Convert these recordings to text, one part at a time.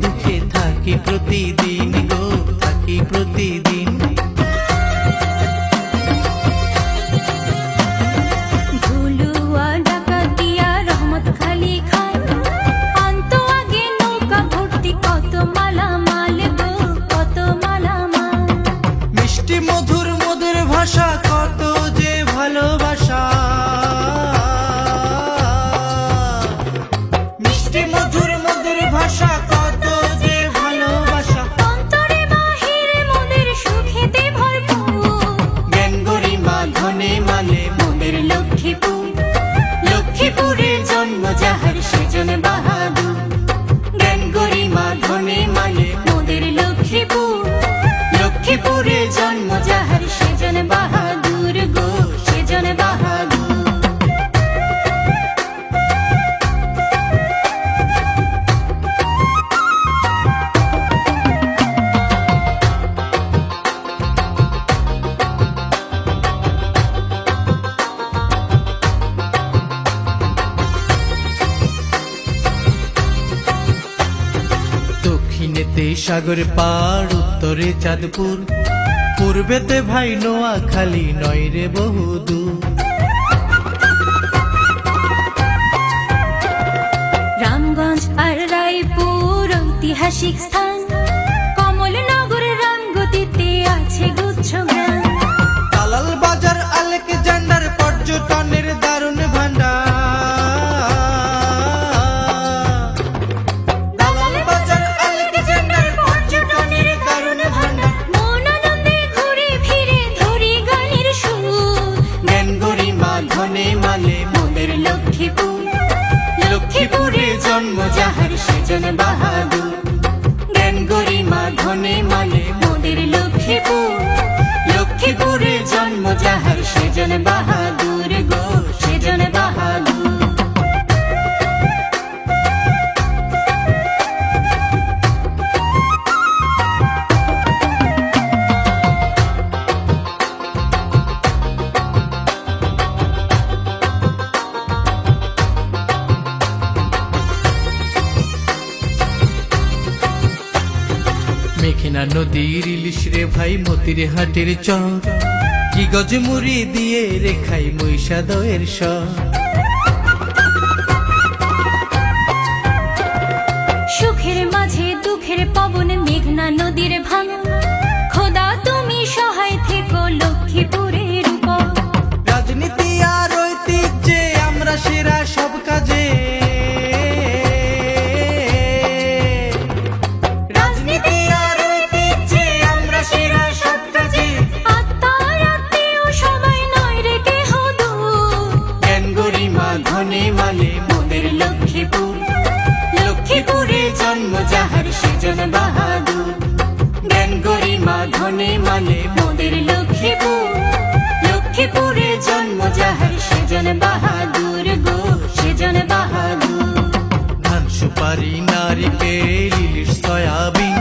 দুঃখে থাকি প্রতিদিন গো, থাকি প্রতিদিন। ভুলুয়া ডাকাতিয়া রহমত খালি খান আনতো আগে নৌকা ভর্তি কত মালামাল গো, কত মালামাল। মিষ্টি মধুর মধুর ভাষা কত যে ভালোবাসা, মিষ্টি মধুর মধুর ভাষা কত যে ভালোবাসা। অন্তরে বাহিরে মোদের সুখেতে ভরপুর, জ্ঞান গরিমা ধনে মালে মোদের লক্ষ্মীপুর। লক্ষ্মীপুরে জন্ম যাহার সেজন বাহাদুর, জ্ঞান গরিমা ধনে মালে মোদের লক্ষ্মীপুর। লক্ষ্মীপুরে জন্ম যাহার সেজন বাহাদুর গো, সেজন বাহাদুর। দক্ষিণেতে সাগর পার, উত্তরে চাঁদপুর, পূর্বেতে ভাই নোয়াখালী, নয় রে বহুদূর। রামগঞ্জ আর রায়পুর ঐতিহাসিক স্থান, কমলনগর রামগতিতে আছে গুচ্ছ গ্রাম। দালাল বাজার আলেকজান্ডার পর্যটনের দারুণ ভান্ডার, দালাল বাজার আলেকজান্ডার পর্যটনের দারুণ ভান্ডার। মন আনন্দে ঘুরে ফিরে ধরি গানের সুর, জ্ঞান গরিমা ধনে মালে মোদের লক্ষ্মীপুর। লক্ষ্মীপুরে জন্ম যাহার সেজন বাহাদুর, জ্ঞান গরিমা ধনে মালে মোদের লক্ষ্মীপুর। লক্ষ্মীপুরে জন্ম যাহার সেজন বাহাদুর গো, সেজন বাহাদুর। মেঘনা নদীর ইলিশ রে ভাই মতির হাটের চর, কি গজমুড়ি দিয়ে রেখাই মহিষা দয়ের স্বর। সুখের মাঝে দুঃখের পবন মেঘনা নদীর ভাঙন, খোদা তুমি সহায় থেকো লক্ষ্মীপুরের উপর। রাজনীতি আর ঐতিহ্যে আমরা সেরা সব কাজে, রাজনীতি আর ঐতিহ্যে আমরা সেরা সব কাজে। আত্মার আত্মীয় সবাই নয় রে কেহ দূর, জ্ঞান গরিমা ধনে মালে মোদের লক্ষ্মীপুর। লক্ষ্মীপুরে জন্ম যাহার সেজন বাহাদুর, জ্ঞান গরিমা ধনে মালে মোদের লক্ষ্মীপুর। লক্ষ্মীপুরে জন্ম যাহার সেজন বাহাদুর গো, সেজন বাহাদুর। ধান সুপারি নারিকেল ইলিশ সয়াবিন,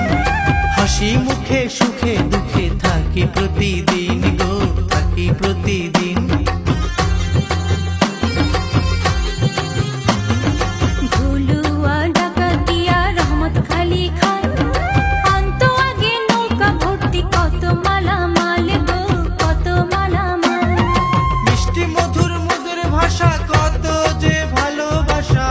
হাসি মুখে সুখে দুঃখে থাকি প্রতিদিন গো, থাকি প্রতিদিন। ভুলুয়া ডাকাতিয়া রহমত খালি খান আনতো আগে নৌকা ভর্তি কত মালামাল গো, কত মালামাল। মিষ্টি মধুর মধুর ভাষা কত যে ভালোবাসা,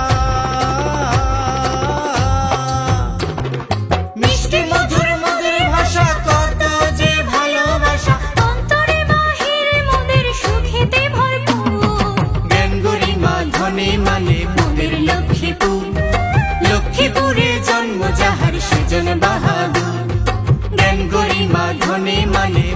মিষ্টি মধুর মধুর ভাষা কত যে ভালোবাসা। অন্তরে বাহিরে মোদের সুখেতে ভরপুর, জ্ঞান গরিমা ধনে মালে মোদের লক্ষ্মীপুর। লক্ষ্মীপুরে জন্ম যাহার সেজন বাহাদুর, জ্ঞান গরিমা ধনে মালে